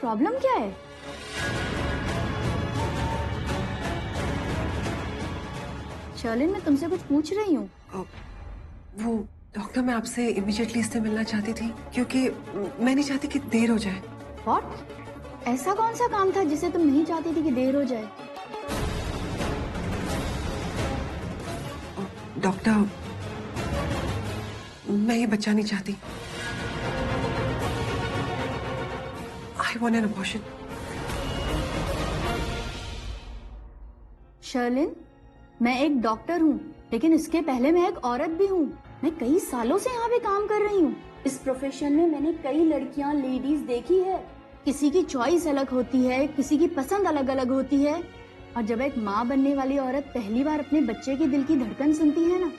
Problem क्या है? शर्लिन, मैं तुमसे कुछ पूछ रही हूँ। वो डॉक्टर, मैं आपसे इमीडिएटली इससे मिलना चाहती थी क्योंकि मैं नहीं चाहती कि देर हो जाए। व्हाट? ऐसा कौन सा काम था जिसे तुम नहीं चाहती थी कि देर हो जाए? डॉक्टर, मैं ये बच्चा नहीं चाहती। I want an abortion. Sherlyn, मैं एक डॉक्टर हूँ, लेकिन इसके पहले मैं एक औरत भी हूँ। मैं कई सालों से यहाँ पे काम कर रही हूँ। इस प्रोफेशन में मैंने कई लड़कियाँ, लेडीज देखी है। किसी की चॉइस अलग होती है, किसी की पसंद अलग अलग होती है। और जब एक माँ बनने वाली औरत पहली बार अपने बच्चे के दिल की धड़कन सुनती है ना,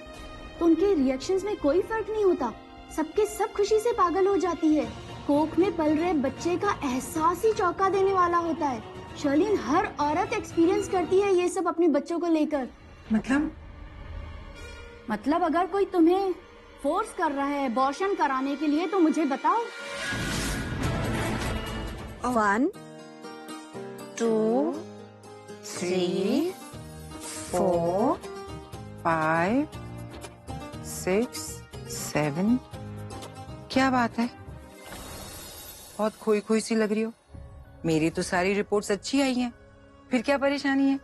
तो उनके रिएक्शंस में कोई फर्क नहीं होता। सबके सब खुशी से पागल हो जाती है। कोख में पल रहे बच्चे का एहसास ही चौंका देने वाला होता है। शर्लिन, हर औरत एक्सपीरियंस करती है ये सब अपने बच्चों को लेकर। मतलब अगर कोई तुम्हें फोर्स कर रहा है अबॉर्शन कराने के लिए तो मुझे बताओ। 1 2 3 4 5 6 7। क्या बात है, बहुत खोई खोई सी लग रही हो। मेरी तो सारी रिपोर्ट्स अच्छी आई हैं, फिर क्या परेशानी है?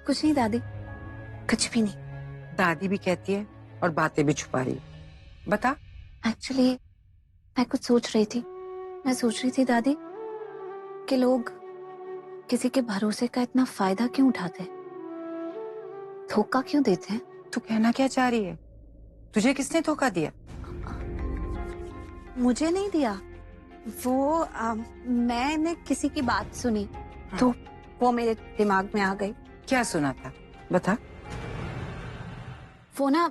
कुछ नहीं दादी, कुछ भी नहीं। दादी भी कहती है और बातें भी छुपा रही है। बता। एक्चुअली मैं कुछ सोच रही थी। मैं सोच रही थी दादी कि लोग किसी के भरोसे का इतना फायदा क्यों उठाते हैं, धोखा क्यों देते हैं। तू कहना क्या चाह रही है? तुझे किसने धोखा दिया? मुझे नहीं दिया, वो मैंने किसी की बात सुनी तो वो मेरे दिमाग में आ गई। क्या सुना था, बता। वो ना,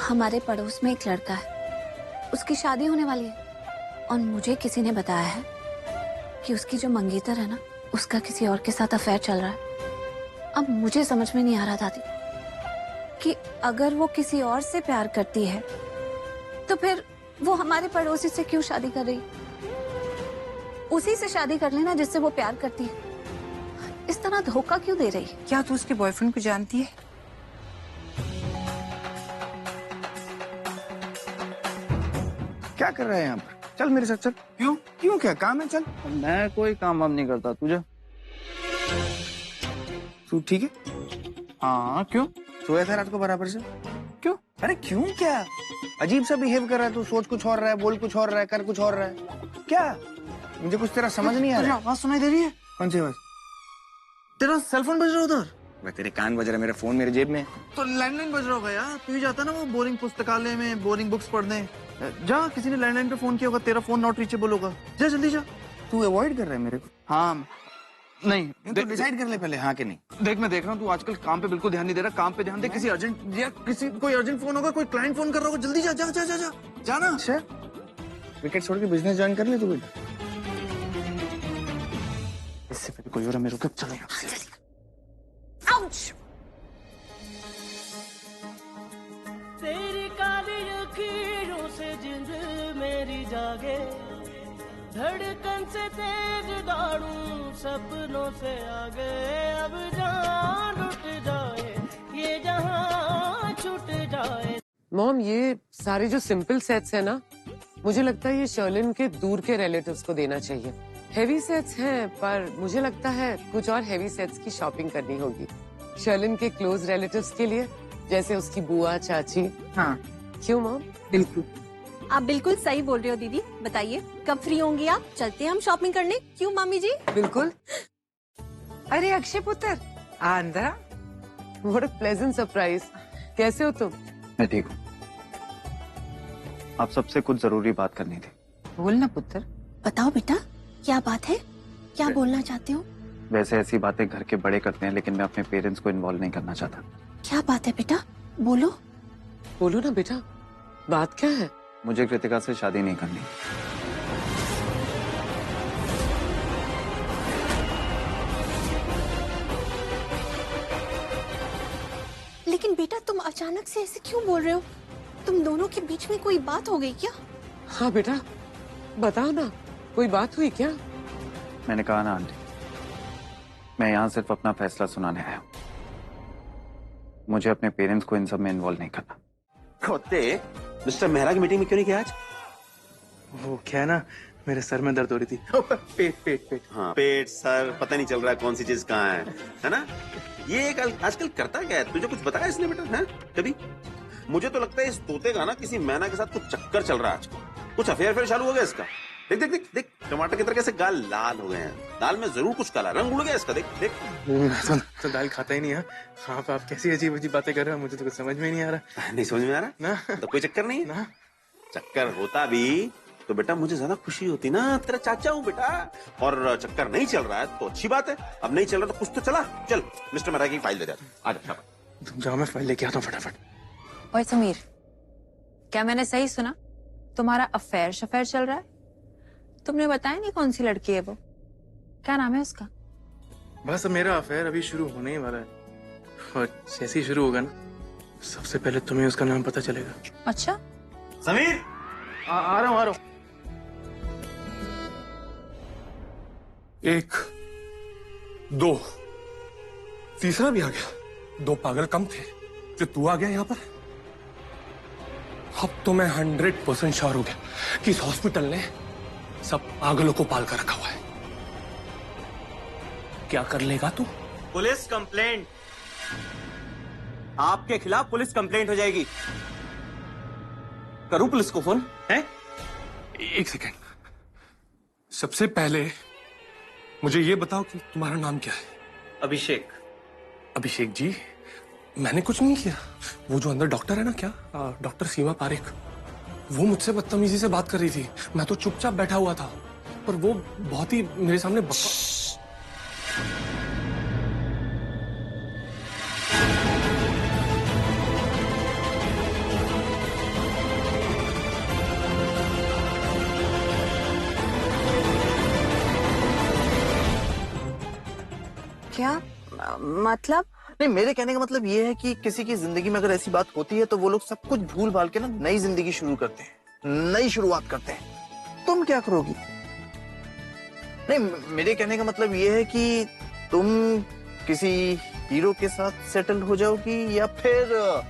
हमारे पड़ोस में एक लड़का है, उसकी शादी होने वाली है और मुझे किसी ने बताया है कि उसकी जो मंगेतर है ना, उसका किसी और के साथ अफेयर चल रहा है। अब मुझे समझ में नहीं आ रहा दादी कि अगर वो किसी और से प्यार करती है तो फिर वो हमारे पड़ोसी से क्यों शादी कर रही? उसी से शादी कर लेना जिससे वो प्यार करती है। इस तरह धोखा क्यों दे रही है? क्या तू उसके बॉयफ्रेंड को जानती है? क्या कर रहा है यहाँ पर? चल मेरे साथ चल। क्यों क्यों, क्या काम है? चल। मैं कोई काम वाम नहीं करता, तुझे? तू ठीक है? हाँ, क्यों? सोया था रात को बराबर से? क्यों? अरे क्यों क्या? अजीब सा बिहेव कर रहा है तू। सोच कुछ और रहा है, बोल कुछ और रहा है, कर कुछ और रहा है। क्या? मुझे कुछ तेरा समझ नहीं आ रहा। आवाज सुनाई दे रही है? कौन सी आवाज? तेरा सेलफोन बज रहा उधर। मैं तेरे कान बज रहा है, मेरा फोन मेरे जेब में है। तो लैंडलाइन बज रहा होगा यार। तू ही जाता ना वो बोरिंग पुस्तकालय में बोरिंग बुक्स पढ़ने। जा, किसी ने लैंडलाइन पे फोन किया होगा, तेरा फोन नॉट रीचेबल होगा। जा जल्दी जा। तू अवॉइड कर रहा है मेरे को? हाँ नहीं, तू डिसाइड कर ले पहले, हाँ कि नहीं। देख मैं देख रहा हूँ तू आजकल काम पे बिल्कुल ध्यान नहीं दे रहा। काम पे ध्यान दे। किसी अर्जेंट या किसी कोई अर्जेंट फोन होगा, कोई क्लाइंट फोन कर रहा होगा। जल्दी जा जा जा जा जा जाना। अच्छा, क्रिकेट छोड़ के बिजनेस ज्वाइन कर ले तू बेटा। इससे पहले कोई और मेरे को चलो यहाँ से। आउच! तेरी काली लकीरों से जिंद मेरी जागे, धड़कन से तेज दौड़ूं सपनों से आगे। अब जान उठ जाए ये जहां छूट जाए। मॉम, ये सारे जो सिंपल सेट्स है ना, मुझे लगता है ये शर्लिन के दूर के रिलेटिव्स को देना चाहिए। हेवी सेट्स हैं पर मुझे लगता है कुछ और हेवी सेट्स की शॉपिंग करनी होगी शर्लिन के क्लोज रिलेटिव्स के लिए, जैसे उसकी बुआ, चाची। हाँ क्यों मॉम? बिल्कुल। आप बिल्कुल सही बोल रहे हो दीदी। बताइए कब फ्री होंगी आप? चलते हैं हम शॉपिंग करने। क्यों मामी जी? बिल्कुल। अरे अक्षय पुत्र, आ अंदर आ। What a pleasant surprise. कैसे हो तुम? मैं ठीक हूँ। आप सबसे कुछ जरूरी बात करनी थी। बोल ना पुत्र। बताओ बेटा, क्या बात है? क्या बोलना चाहते हो? वैसे ऐसी बातें घर के बड़े करते हैं, लेकिन मैं अपने पेरेंट्स को इन्वॉल्व नहीं करना चाहता। क्या बात है बेटा, बोलो। बोलो ना बेटा, बात क्या है? मुझे कृतिका से शादी नहीं करनी। लेकिन बेटा तुम अचानक से ऐसे क्यों बोल रहे हो? तुम दोनों के बीच में कोई बात हो गई क्या? हाँ बेटा, बताओ ना, कोई बात हुई क्या? मैंने कहा ना आंटी, मैं यहाँ सिर्फ अपना फैसला सुनाने आया हूँ। मुझे अपने पेरेंट्स को इन सब में इन्वॉल्व नहीं करना। होते मिस्टर मेहरा की मीटिंग में क्यों नहीं किया आज? वो क्या है ना, मेरे सर में दर्द हो रही थी। पेट पेट पेट। हाँ, पेट सर पता नहीं चल रहा है कौन सी चीज कहाँ है ना? ये कल आजकल करता क्या है? तुझे कुछ बताया इसने बेटा? है कभी? मुझे तो लगता है इस तोते का ना किसी मैना के साथ कुछ चक्कर चल रहा है आजकल, कुछ अफेयर चालू हो गया इसका। देख देख देख देख, टमाटर की तरह कैसे गाल लाल हो गए हैं। दाल में जरूर कुछ काला रंग उड़ गया इसका। देख देख। तो दाल खाता ही नहीं है। हाँ, आप कैसी अजीब अजीब बातें कर रहे हो, मुझे तो कुछ समझ में ही नहीं आ रहा। नहीं समझ में आ रहा ना? तो कोई चक्कर नहीं ना? चक्कर होता भी तो बेटा मुझे ज्यादा खुशी होती ना, तेरा चाचा हूँ बेटा। और चक्कर नहीं चल रहा है तो अच्छी बात है। अब नहीं चल रहा तो कुछ तो चला। चल मिस्टर मेहरा की फाइल दे जाते। आ जा। तुम जाओ, मैं फाइल लेके आता हूँ फटाफट। ओए समीर, क्या मैंने सही सुना? तुम्हारा अफेयर शफेयर चल रहा है? तुमने बताया नहीं कौन सी लड़की है वो? क्या नाम है उसका? बस मेरा अफेयर अभी शुरू होने ही वाला है, और जैसे ही शुरू होगा ना, सबसे पहले तुम्हें उसका नाम पता चलेगा। अच्छा समीर, आ रहा हूँ। 1 2 तीसरा भी आ गया। 2 पागल कम थे जो तू आ गया यहाँ पर। अब तो मैं 100% श्योर हो गया कि इस हॉस्पिटल ने सब पागलों को पाल कर रखा हुआ है। क्या कर लेगा तू? पुलिस कंप्लेंट, आपके खिलाफ पुलिस कंप्लेंट हो जाएगी। करूं पुलिस को फोन? है? 1 सेकेंड, सबसे पहले मुझे ये बताओ कि तुम्हारा नाम क्या है? अभिषेक। अभिषेक जी, मैंने कुछ नहीं किया। वो जो अंदर डॉक्टर है ना, क्या डॉक्टर सीमा पारेख, वो मुझसे बदतमीजी से बात कर रही थी। मैं तो चुपचाप बैठा हुआ था, पर वो बहुत ही मेरे सामने क्या मतलब? नहीं, मेरे कहने का मतलब ये है कि किसी की जिंदगी में अगर ऐसी बात होती है तो वो लोग सब कुछ भूल भाल के ना नई जिंदगी शुरू करते हैं, नई शुरुआत करते हैं। तुम क्या करोगी? नहीं, मेरे कहने का मतलब ये है कि तुम किसी हीरो के साथ सेटल हो जाओगी, या फिर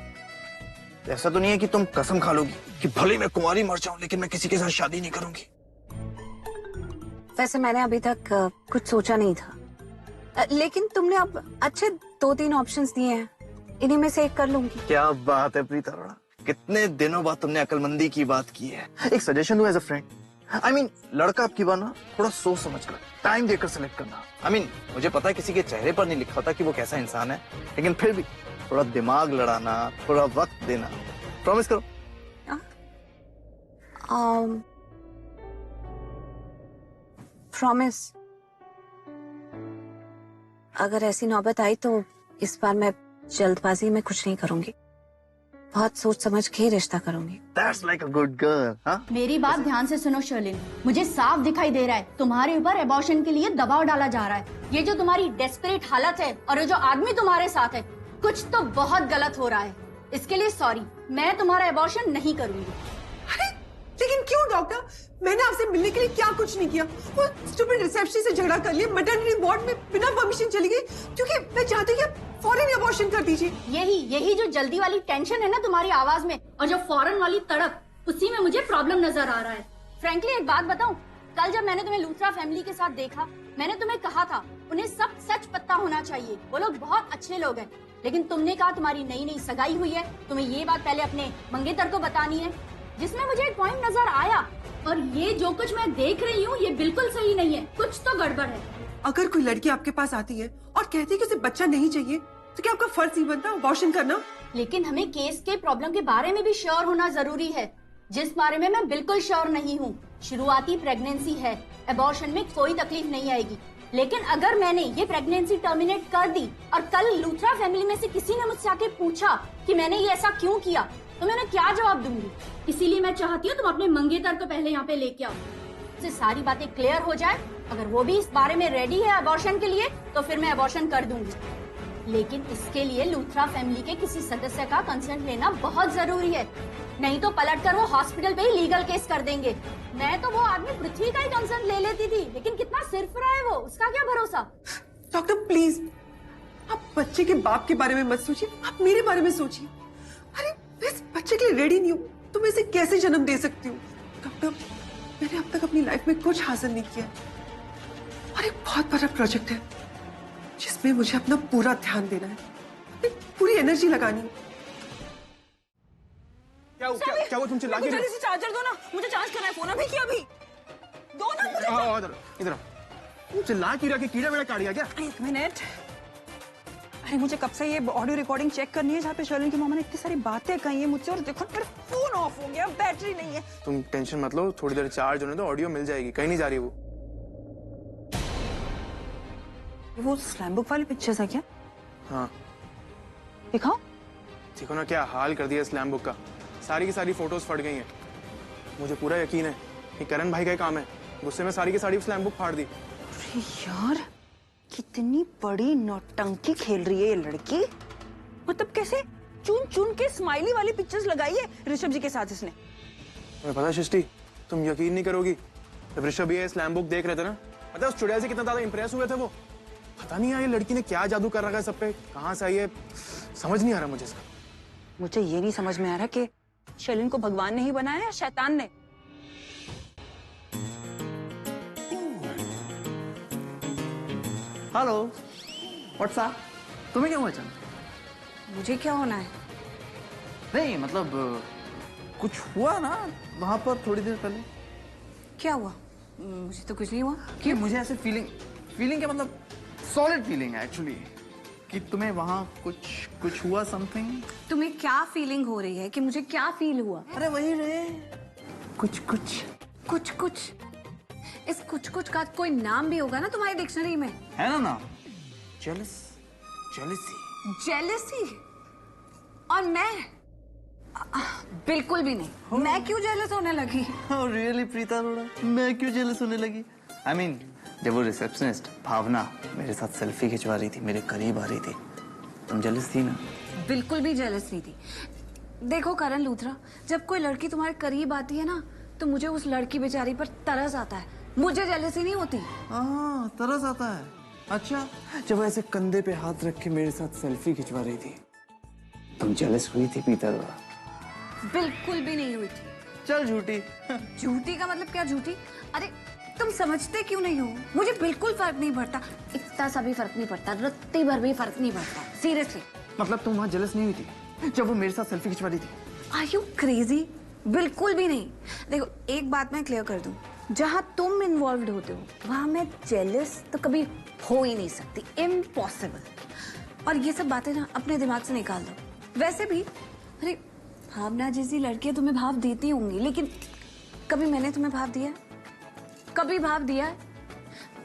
ऐसा तो नहीं है कि तुम कसम खा लोगी कि भले मैं कुंवारी मर जाऊं लेकिन मैं किसी के साथ शादी नहीं करूंगी। वैसे मैंने अभी तक कुछ सोचा नहीं था, लेकिन तुमने अब अच्छे 2-3 ऑप्शंस दिए हैं, इन्हीं में से एक कर लूंगी। क्या बात है प्रीत अरोड़ा, कितने दिनों बाद तुमने अकलमंदी की बात की है। एक सजेशन दूं as a friend, I mean लड़का आपकी बात ना थोड़ा सोच समझ कर, टाइम देकर सेलेक्ट करना। आई मीन मुझे पता है किसी के चेहरे पर नहीं लिखा होता कि वो कैसा इंसान है, लेकिन फिर भी थोड़ा दिमाग लड़ाना, थोड़ा वक्त देना। प्रॉमिस करो। प्रॉमिस। अगर ऐसी नौबत आई तो इस बार मैं जल्दबाजी में कुछ नहीं करूंगी, बहुत सोच समझ के ही रिश्ता करूंगी। That's like a good girl, हाँ? मेरी बात ध्यान से सुनो शर्लिन, मुझे साफ दिखाई दे रहा है तुम्हारे ऊपर एबॉर्शन के लिए दबाव डाला जा रहा है। ये जो तुम्हारी डेस्परेट हालत है और ये जो आदमी तुम्हारे साथ है, कुछ तो बहुत गलत हो रहा है। इसके लिए सॉरी, मैं तुम्हारा एबॉर्शन नहीं करूंगी। लेकिन क्यों डॉक्टर? मैंने आपसे मिलने के लिए क्या कुछ नहीं किया। वो स्टूपिड रिसेप्शनिस्ट से झगड़ा कर लिया, मैटरनिटी वार्ड में बिना परमिशन चली गई, क्योंकि मैं चाहती हूँ कि आप फौरन अबॉर्शन कर दीजिए। यही जो जल्दी वाली टेंशन है ना तुम्हारी आवाज में, और जो फौरन वाली तड़प, उसी में मुझे प्रॉब्लम नजर आ रहा है। फ्रैंकली एक बात बताऊं, कल जब मैंने तुम्हें लूथरा फैमिली के साथ देखा, मैंने तुम्हें कहा था उन्हें सब सच पता होना चाहिए, वो लोग बहुत अच्छे लोग हैं। लेकिन तुमने कहा तुम्हारी नई नई सगाई हुई है, तुम्हें ये बात पहले अपने मंगेतर को बतानी है, जिसमें मुझे एक पॉइंट नजर आया। और ये जो कुछ मैं देख रही हूँ ये बिल्कुल सही नहीं है, कुछ तो गड़बड़ है। अगर कोई लड़की आपके पास आती है और कहती है कि उसे बच्चा नहीं चाहिए, तो क्या आपका फर्ज नहीं बनता अबॉर्शन करना? लेकिन हमें केस के प्रॉब्लम के बारे में भी श्योर होना जरूरी है, जिस बारे में मैं बिल्कुल श्योर नहीं हूँ। शुरुआती प्रेगनेंसी है, अबॉर्शन में कोई तकलीफ नहीं आएगी। लेकिन अगर मैंने ये प्रेगनेंसी टर्मिनेट कर दी और कल लूथरा फैमिली में से किसी ने मुझसे आके पूछा कि मैंने ये ऐसा क्यों किया, तो मैं क्या जवाब दूंगी? इसीलिए मैं चाहती हूँ तुम अपने मंगेतर को पहले यहाँ पे लेके आओ, उससे सारी बातें क्लियर हो जाए। अगर वो भी इस बारे में रेडी है अबॉर्शन के लिए, तो फिर मैं अबॉर्शन कर दूंगी। लेकिन इसके लिए लूथरा फैमिली के किसी सदस्य का कंसेंट लेना बहुत जरूरी है, नहीं तो पलट कर वो हॉस्पिटल पे ही लीगल केस कर देंगे। मैं तो वो आदमी पृथ्वी का ही कंसर्न ले लेती थी, लेकिन कितना सिरफिरा है वो, उसका क्या भरोसा। डॉक्टर प्लीज, आप बच्चे के बाप के बारे में मत सोचिए, आप मेरे बारे में सोचिए। अरे मैं इस बच्चे के लिए रेडी नहीं हूँ, तो मैं इसे कैसे जन्म दे सकती हूँ। डॉक्टर, मैंने अब तक अपनी लाइफ में कुछ हासिल नहीं किया और एक बहुत बड़ा प्रोजेक्ट है जिसमें मुझे अपना पूरा ध्यान देना है, पूरी एनर्जी लगानी है। क्या वो तुम चिल्ला के जल्दी से चार्जर दो ना, मुझे चार्ज करना है फोन। अभी क्या? अभी दो ना मुझे। इधर तू चिल्ला क्यों रहा कि कीड़ा वेड़ा काट गया क्या? एक मिनट। अरे मुझे कब से ये ऑडियो रिकॉर्डिंग चेक करनी है जहाँ पे शर्लिन की मामा ने इतनी सारी बातें कही है मुझसे, और देखो मेरा फोन ऑफ हो गया, बैटरी नहीं है। तुम टेंशन मत लो, थोड़ी देर चार्ज होने दो, ऑडियो मिल जाएगी, कहीं नहीं जा रही वो स्लैम बुक वाली पिक्चर्स है क्या? हाँ दिखाओ। देखो ना क्या हाल कर दिया स्लैम बुक का, सारी की सारी फोटोज फट गई हैं। मुझे पूरा यकीन है कि करण भाई का ही काम है, गुस्से में सारी की सारी स्लैम बुक फाड़ दी। अरे यार कितनी बड़ी नौटंकी खेल रही है ये लड़की। मतलब कैसे चुन चुन के स्माइली वाली पिक्चर्स लगाई है ऋषभ जी के साथ इसने। तुम्हें पता है सृष्टि, तुम यकीन नहीं करोगी, जब ऋषभ ये स्लैम बुक देख रहे थे ना, पता है उस चुड़ैल से कितना ज्यादा इंप्रेस हुए थे वो। पता नहीं यार ये लड़की ने क्या जादू कर रखा है सब पे, कहाँ से आई है समझ नहीं आ रहा मुझे इसका। मुझे ये नहीं समझ में आ रहा कि शर्लिन को भगवान ने ही बनाया या शैतान ने। हेलो व्हाट्सएप, तुम्हें क्या हुआ अचानक? मुझे क्या होना है? नहीं मतलब कुछ हुआ ना वहां पर थोड़ी देर पहले। क्या हुआ? मुझे तो कुछ नहीं हुआ। कि मुझे ऐसे फीलिंग क्या मतलब सॉलिड फीलिंग है एक्चुअली कि तुम्हें वहां कुछ हुआ समथिंग। तुम्हें क्या फीलिंग हो रही है कि मुझे क्या फील हुआ? अरे वही रे कुछ इस कुछ का कोई नाम भी होगा ना तुम्हारी डिक्शनरी में? है ना नाम? जेलसी। और मैं बिल्कुल भी नहीं। मैं क्यों जेलस होने लगी? रियली प्रीता अरोड़ा, मैं क्यों जेलस होने लगी? I mean, जब वो रिसेप्शनिस्ट भावना मेरे साथ सेल्फी खिंचवा रही थी, मेरे करीब आ रही थी, तुम जेलस थी ना? बिल्कुल भी जेलस नहीं थी। देखो करण लूथरा, जब कोई लड़की तुम्हारे करीब आती है ना, तो मुझे उस लड़की बेचारी पर तरस आता है, मुझे जेलसी नहीं होती। हाँ तरस आता है। अच्छा, जब वो ऐसे कंधे पे हाथ रख के मेरे साथ सेल्फी खिंचवा रही थी, तुम जेलस हुई थी प्रीता अरोड़ा? बिल्कुल भी नहीं हुई थी। चल झूठी। झूठी का मतलब क्या झूठी? अरे तुम समझते क्यों नहीं हो? मुझे बिल्कुल फर्क नहीं पड़ता, इतना सा भी फर्क नहीं पड़ता, रत्ती भर भी फर्क नहीं पड़ता, सीरियसली। मतलब तुम वहां जेलस नहीं हुई थी जब वो मेरे साथ सेल्फी खिंचवा रही थी? Are you crazy? बिल्कुल भी नहीं। देखो एक बात मैं क्लियर कर दूं, जहां तुम इन्वॉल्व होते हो वहां मैं जेलस तो कभी हो ही नहीं सकती, इम्पॉसिबल। और ये सब बातें ना अपने दिमाग से निकाल दो। वैसे भी अरे भावना जैसी लड़कियां तुम्हें भाव देती होंगी, लेकिन कभी मैंने तुम्हें भाव दिया? कभी भाव दिया है?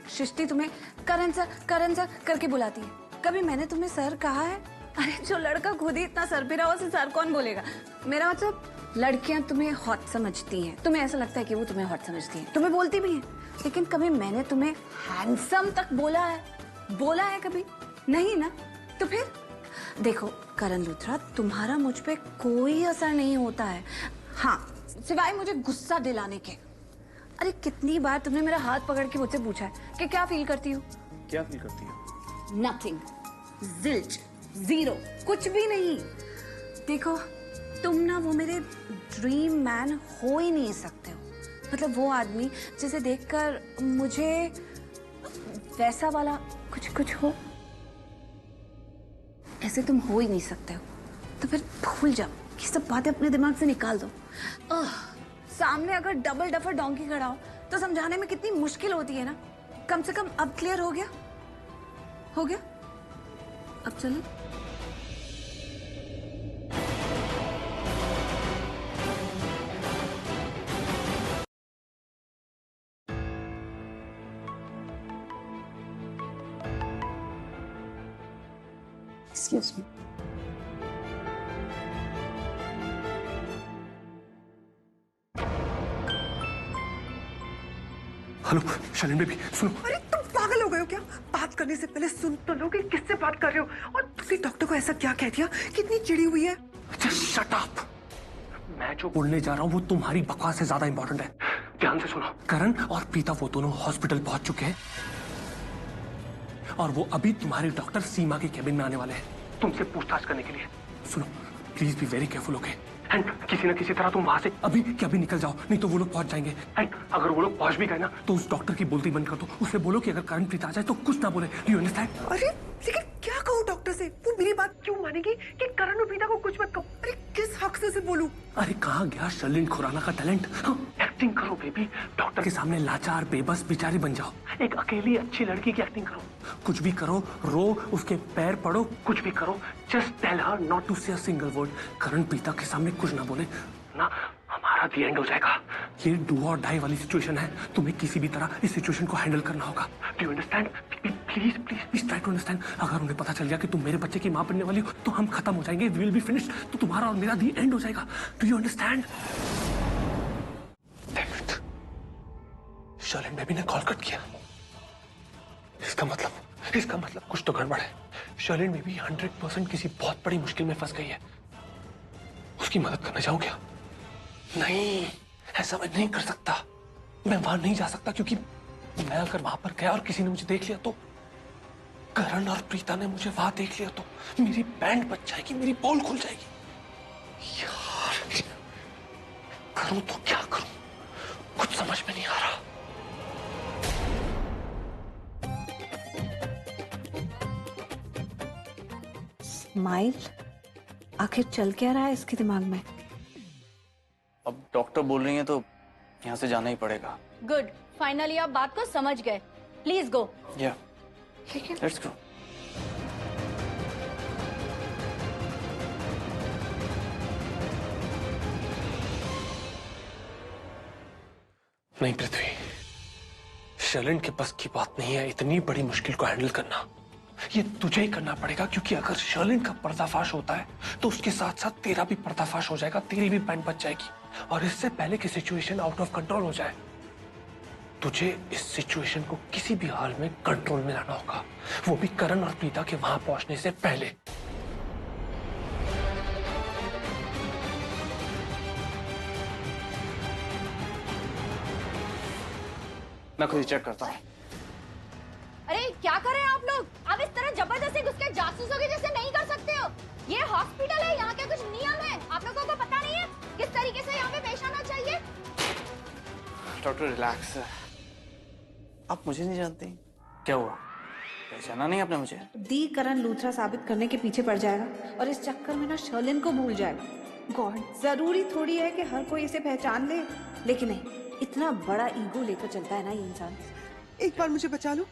सृष्टि तुम्हें करण सर करके बुलाती है, कभी मैंने तुम्हें सर कहा है? अरे जो लड़का खुद ही इतना सर पे रहा उसे सर कौन बोलेगा? मेरा मतलब लड़कियां तुम्हें हॉट समझती हैं, तुम्हें ऐसा लगता है कि वो तुम्हें हॉट समझती हैं, तुम्हें बोलती भी हैं, लेकिन कभी मैंने तुम्हें हैंडसम तक बोला है कभी? नहीं ना। तो फिर देखो करण लूथरा, तुम्हारा मुझ पे कोई असर नहीं होता है, हाँ सिवाय मुझे गुस्सा दिलाने के। अरे कितनी बार तुमने मेरा हाथ पकड़ के मुझसे पूछा है कि क्या फील करती हो? क्या फील करती हो? नथिंग, जिल्च, जीरो, कुछ भी नहीं। देखो तुम ना वो मेरे ड्रीम मैन हो ही नहीं सकते हो, मतलब वो आदमी जिसे देखकर मुझे वैसा वाला कुछ हो, ऐसे तुम हो ही नहीं सकते हो। तो फिर भूल जाओ, ये सब बातें अपने दिमाग से निकाल दो। सामने अगर डबल डफर डोंकी खड़ा हो तो समझाने में कितनी मुश्किल होती है ना। कम से कम अब क्लियर हो गया? अब चलो। Excuse me. Hello Sherlyn baby सुनो। अरे तुम पागल हो गए हो क्या? बात करने से पहले सुन तो लो कि किससे बात कर रहे हो। और तुमने डॉक्टर को ऐसा क्या कह दिया कि इतनी चिड़ी हुई है? Just shut up. मैं जो बोलने जा रहा हूँ वो तुम्हारी बकवास से ज्यादा इंपॉर्टेंट है। ध्यान से सुनो। करण और प्रीता वो दोनों हॉस्पिटल पहुंच चुके हैं और वो अभी तुम्हारी डॉक्टर सीमा के केबिन में आने वाले हैं तुमसे पूछताछ करने के लिए। सुनो, please be very careful, okay? And किसी ना किसी तरह तुम वहां से अभी के अभी निकल जाओ, नहीं तो वो लोग पहुंच जाएंगे। एंड अगर वो लोग पहुंच भी गए ना तो उस डॉक्टर की बोलती बंद कर दो। उसे बोलो कि अगर करण प्रीता आ जाए तो कुछ ना बोले। You understand? अरे लेकिन क्या कहूँ डॉक्टर से? वो मेरी बात क्यों मानेगी कि करण और प्रीता को कुछ मत कहो? अरे किस हक से बोलूं? अरे कहाँ गया शर्लिन खुराना का टैलेंट? एक्टिंग करो बेबी, डॉक्टर के सामने लाचार बेबस बेचारी बन जाओ। एक अकेली अच्छी लड़की की एक्टिंग करो, कुछ भी करो, रो, उसके पैर पड़ो, कुछ भी करो, just tell her not to say a single word. Karan Preeta के सामने कुछ ना बोले ना, हमारा दी एंड हो जाएगा। ये डू और डाई वाली सिचुएशन है, तुम्हें किसी भी तरह इस सिचुएशन को हैंडल करना होगा। Do you understand? Please please please try to understand. अगर उन्हें पता चल गया कि तुम मेरे बच्चे की मां बनने वाली हो तो हम खत्म हो जाएंगे, वी विल बी फिनिश्ड। तो तुम्हारा और मेरा दी एंड हो जाएगा। Do you understand? Sherlyn baby ने कॉल कट किया। इसका मतलब कुछ तो गड़बड़ है। शर्लिन बेबी 100% किसी बहुत बड़ी मुश्किल में फंस गई है। उसकी मदद करने जाऊं क्या? नहीं, ऐसा मैं नहीं कर सकता। मैं वहां नहीं जा सकता क्योंकि मैं अगर वहां पर गया और किसी ने मुझे देख लिया तो, करण और प्रीता ने मुझे वहां देख लिया तो मेरी बैंड बच जाएगी, मेरी पोल खुल जाएगी। यार करूं तो क्या करूं, कुछ समझ में नहीं आ रहा। स्माइल, आखिर चल क्या रहा है इसके दिमाग में? अब डॉक्टर बोल रही हैं तो यहाँ से जाना ही पड़ेगा। गुड, फाइनली आप बात को समझ गए। Please go. या लेट्स गो। नहीं पृथ्वी, शर्लिन के बस की बात नहीं है इतनी बड़ी मुश्किल को हैंडल करना। ये तुझे ही करना पड़ेगा क्योंकि अगर शर्लिन का पर्दाफाश होता है तो उसके साथ साथ तेरा भी पर्दाफाश हो जाएगा, तेरी भी बैंड बच जाएगी। और इससे पहले कि सिचुएशन आउट ऑफ कंट्रोल हो जाए, तुझे इस सिचुएशन को किसी भी हाल में कंट्रोल में लाना होगा, वो भी करण और प्रीता के वहां पहुंचने से पहले। मैं खुद ही चेक करता हूँ। अरे क्या कर रहे हैं आप लोग? आप इस तरह जबरदस्ती घुस के जासूसों के जैसे नहीं कर सकते हो। ये हॉस्पिटल है, यहाँ के कुछ नियम है, आप लोगों को पता नहीं है किस तरीके से यहाँ पे पेश आना चाहिए। डॉक्टर रिलैक्स, आप मुझे नहीं जानते। क्या हुआ, पहचाना नहीं आपने मुझे? दी करण लूथरा साबित करने के पीछे पड़ जाएगा और इस चक्कर में ना शर्लिन को भूल जाएगा। गॉड, जरूरी थोड़ी है कि हर कोई इसे पहचान ले, लेकिन नहीं, इतना बड़ा ईगो लेकर चलता है ना ये इंसान। एक बार मुझे बचा लो,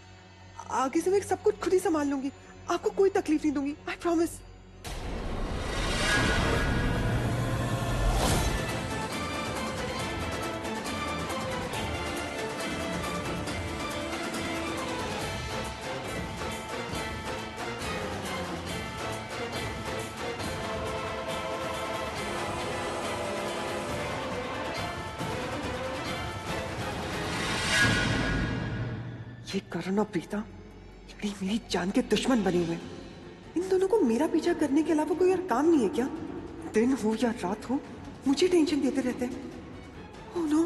आगे से मैं सब कुछ खुद ही संभाल लूंगी, आपको कोई तकलीफ नहीं दूंगी, आई प्रॉमिस। ये करण और प्रीता मेरी जान के दुश्मन बने हुए। इन दोनों को मेरा पीछा करने के अलावा कोई और काम नहीं है क्या? दिन हो या रात हो मुझे टेंशन देते रहते हैं। ओह नो,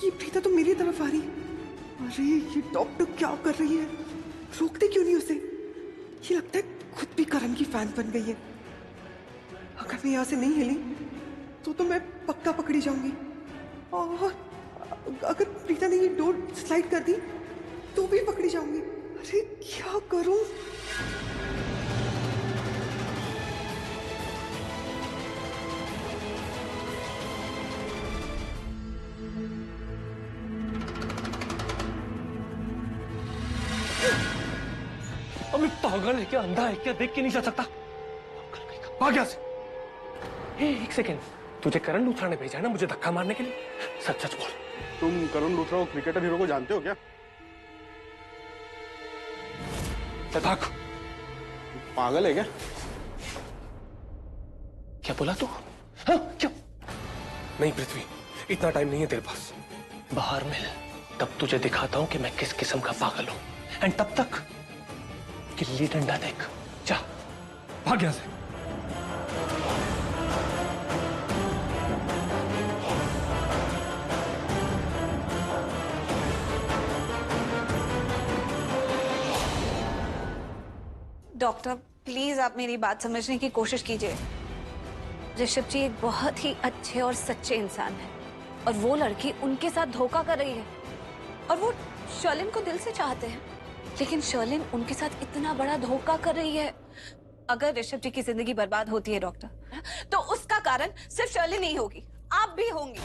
ये प्रीता तो मेरी तरफ आ रही है। अरे ये डॉक्टर क्या कर रही है? रोकते क्यों नहीं उसे? ये लगता है खुद भी करण की फैन बन गई है। अगर मैं यहाँ से नहीं हिली तो मैं पक्का पकड़ी जाऊंगी। और अगर प्रीता ने ये डोर स्लाइड कर दी तो भी पकड़ी जाऊंगी। अरे क्या करूं? अबे पागल है क्या, अंधा है क्या, देख के नहीं जा सकता? भाग यहाँ से। एक सेकेंड, तुझे करण लूथरा ने भेजा है ना मुझे धक्का मारने के लिए? सच सच बोल। तुम करण लूथरा को क्रिकेटर हीरो को जानते हो क्या? भाग। पागल है क्या? क्या बोला तू? हाँ क्या? नहीं पृथ्वी, इतना टाइम नहीं है तेरे पास। बाहर मिल, तब तुझे दिखाता हूं कि मैं किस किस्म का पागल हूं। एंड तब तक गिल्ली डंडा देख, जा भाग यहां से। डॉक्टर प्लीज आप मेरी बात समझने की कोशिश कीजिए। ऋषभ जी एक बहुत ही अच्छे और सच्चे इंसान हैं और वो लड़की उनके साथ धोखा कर रही है और वो शर्लिन को दिल से चाहते हैं, लेकिन शर्लिन उनके साथ इतना बड़ा धोखा कर रही है। अगर ऋषभ जी की जिंदगी बर्बाद होती है डॉक्टर, तो उसका कारण सिर्फ शर्लिन नहीं होगी, आप भी होंगी।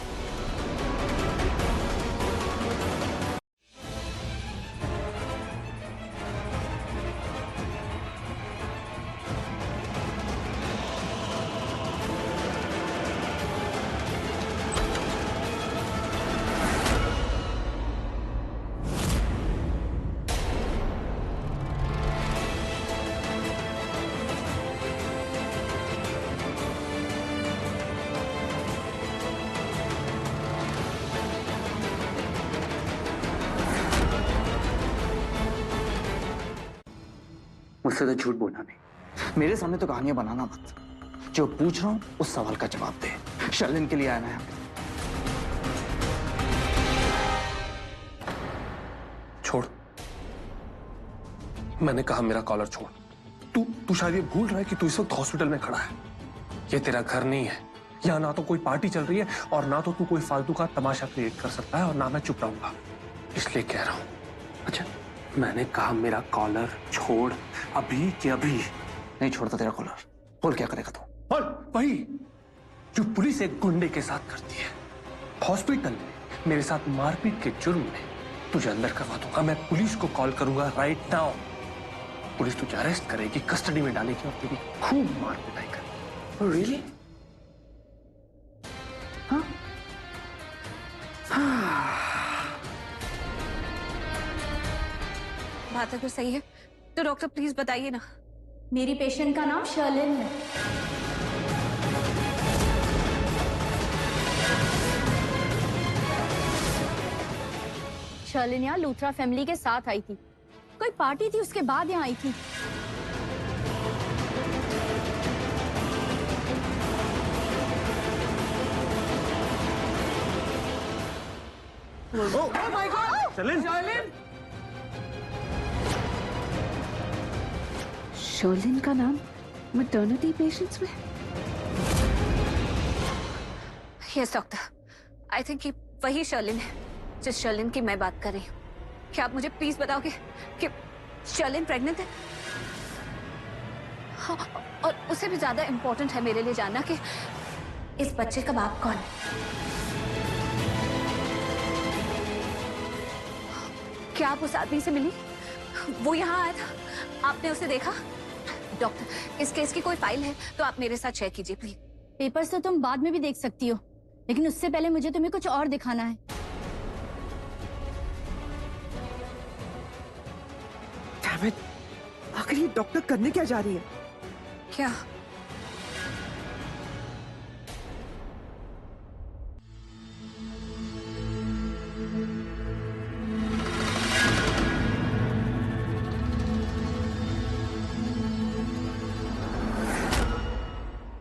मुझसे तो झूठ बोलना नहीं, मेरे सामने तो कहानियां बनाना मत। जो पूछ रहा हूं उस सवाल का जवाब दे। शर्लिन के लिए आया मैं यहाँ पे। छोड़, मैंने कहा मेरा कॉलर छोड़। तू शायद ये भूल रहा है कि तू इस वक्त हॉस्पिटल में खड़ा है। ये तेरा घर नहीं है। यहाँ ना तो कोई पार्टी चल रही है और ना तो तू कोई फालतू का तमाशा क्रिएट कर सकता है, और ना मैं चुप रहूंगा, इसलिए कह रहा हूं। अच्छा, मैंने कहा मेरा कॉलर छोड़, अभी के अभी। नहीं छोड़ता तेरा कॉलर। बोल क्या करेगा तू? बोल वही जो पुलिस एक गुंडे के साथ करती है। हॉस्पिटल में मेरे साथ मारपीट के जुर्म में तुझे अंदर करवा दूंगा। मैं पुलिस को कॉल करूंगा राइट नाउ। पुलिस तुझे अरेस्ट करेगी, कस्टडी में डालेगी और तेरी खूब मार पिटाई करेगी। रियली? हाँ? बात अगर सही है तो डॉक्टर प्लीज बताइए ना। मेरी पेशेंट का नाम शर्लिन है। शर्लिन यहाँ लूथरा फैमिली के साथ आई थी। कोई पार्टी थी, उसके बाद यहाँ आई थी। Oh my God! Sherlyn! Sherlyn का नाम मैटरनिटी पेशेंट्स में? यस डॉक्टर, आई थिंक ये वही शर्लिन है जिस शर्लिन की मैं बात कर रही हूँ। क्या आप मुझे प्लीज बताओगे कि शर्लिन प्रेग्नेंट है? हाँ, और उससे भी ज्यादा इम्पोर्टेंट है मेरे लिए जानना कि इस बच्चे का बाप कौन है। क्या आप उस आदमी से मिली? वो यहाँ आया था, आपने उसे देखा? डॉक्टर, इस केस की कोई फाइल है तो आप मेरे साथ शेयर कीजिए प्लीज। पेपर्स तो तुम बाद में भी देख सकती हो, लेकिन उससे पहले मुझे तुम्हें कुछ और दिखाना है। Damn it! आखिर ये डॉक्टर करने क्या जा रही है? क्या?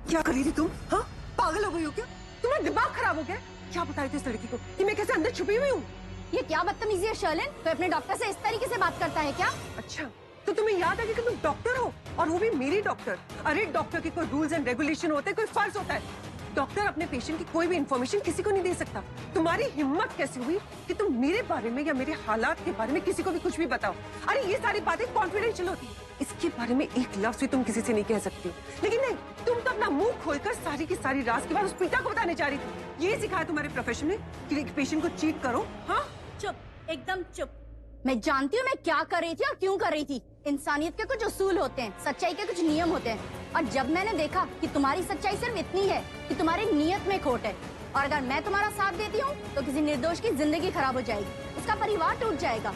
क्या कर रही थी तुम? हाँ? पागल हो गई हो क्या? तुम्हारा दिमाग खराब हो गया? क्या बताया था इस लड़की को कि मैं कैसे अंदर छुपी हुई हूँ? ये क्या बदतमीजी है शर्लिन? तो अपने डॉक्टर से इस तरीके से बात करता है क्या? अच्छा, तो तुम्हें याद है कि तुम डॉक्टर हो, और वो भी मेरी डॉक्टर। अरे डॉक्टर के कोई रूल्स एंड रेगुलेशन होते हैं, कोई फर्ज होता है। डॉक्टर अपने पेशेंट की कोई भी इंफॉर्मेशन किसी को नहीं दे सकता। तुम्हारी हिम्मत कैसे हुई कि तुम मेरे बारे में या मेरे हालात के बारे में किसी को भी कुछ भी बताओ? अरे ये सारी बातें कॉन्फिडेंशियल होती है, इसके बारे में एक लफ्ज भी तुम किसी से नहीं कह सकती। लेकिन नहीं, तुम तो अपना मुंह खोलकर सारी की सारी राज की बात उस पिता को बताने जा रही थी। ये सिखाया तुम्हारे प्रोफेशन में कि एक पेशेंट को चीट करो? हाँ, चुप, एकदम चुप। मैं जानती हूँ मैं क्या कर रही थी और क्यों कर रही थी। इंसानियत के कुछ उसूल होते हैं, सच्चाई के कुछ नियम होते हैं, और जब मैंने देखा कि तुम्हारी सच्चाई सिर्फ इतनी है कि तुम्हारी नीयत में खोट है, और अगर मैं तुम्हारा साथ देती हूँ तो किसी निर्दोष की जिंदगी खराब हो जाएगी, उसका परिवार टूट जाएगा।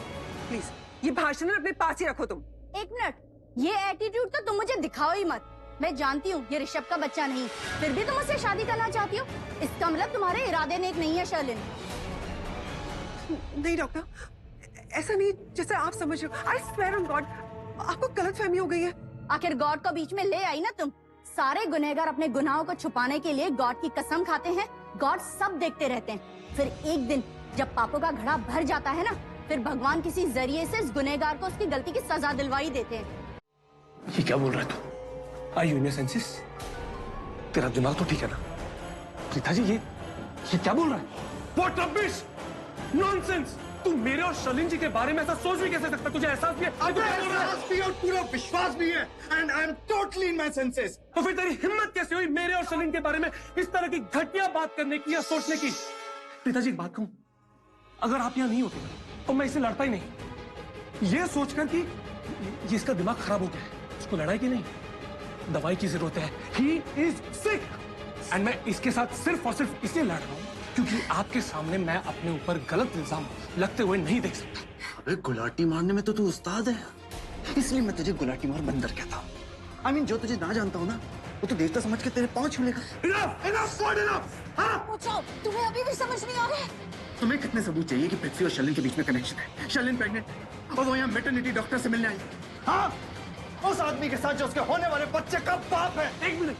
प्लीज ये भाषण अपने पास ही रखो तुम। एक मिनट, ये एटीट्यूड तो तुम मुझे दिखाओ ही मत। मैं जानती हूँ ये ऋषभ का बच्चा नहीं, फिर भी तुम उससे शादी करना चाहती हो। इसका मतलब तुम्हारे इरादे नेक नहीं है शर्लिन। नहीं डॉक्टर, ऐसा नहीं जैसे आप समझ रहे हो। आई स्वेयर ऑन गॉड, आपको गलतफहमी हो गई है। आखिर गॉड को बीच में ले आई ना तुम। सारे गुनहगार अपने गुनाहों को छुपाने के लिए गॉड की कसम खाते हैं। गॉड सब देखते रहते हैं। फिर एक दिन जब पापों का घड़ा भर जाता है ना, फिर भगवान किसी जरिए से इस गुनहगार को उसकी गलती की सजा दिलवाई देते हैं। ये क्या बोल रहा है तू? Are you in your senses? तेरा दिमाग तो ठीक है ना? प्रीता जी, ये क्या बोल रहा है? What rubbish! Nonsense! तू मेरे और शर्लिन जी के बारे में ऐसा सोच भी कैसे सकता? तुझे एहसास भी है? एहसास भी और पूरा विश्वास भी है। And I am totally in my senses. तो फिर तेरी हिम्मत कैसे हुई मेरे और शर्लिन के बारे में इस तरह की घटिया बात करने की या सोचने की? प्रीता जी, एक बात कहूं, अगर आप यहाँ नहीं होते तो मैं इसे लड़ता ही नहीं। ये सोचकर कि ये इसका दिमाग खराब हो गया है, उसको लड़ाई की नहीं, दवाई की जरूरत है। He is sick. एंड मैं इसके साथ सिर्फ और सिर्फ इसलिए लड़ रहा हूं क्योंकि आपके सामने मैं अपने ऊपर गलत इल्जाम लगते हुए नहीं देख सकता। अबे गुलाटी मारने में तो तू उस्ताद है, इसलिए मैं तुझे गुलाटी मार बंदर कहता हूँ। I mean, जो तुझे ना जानता हूँ ना, वो तो देवता समझ के तेरे पांव छू लेगा। Enough, enough, good enough. हाँ? तुम्हें अभी भी समझ नहीं आ रहा है? तुम्हें कितने सबूत चाहिए कि पृथ्वी और शर्लिन के बीच में कनेक्शन है? शर्लिन प्रेग्नेंट और वो यहाँ मैटरनिटी डॉक्टर से मिलने आई। हाँ? उस आदमी के साथ जो उसके होने वाले बच्चे का बाप है। एक मिनट,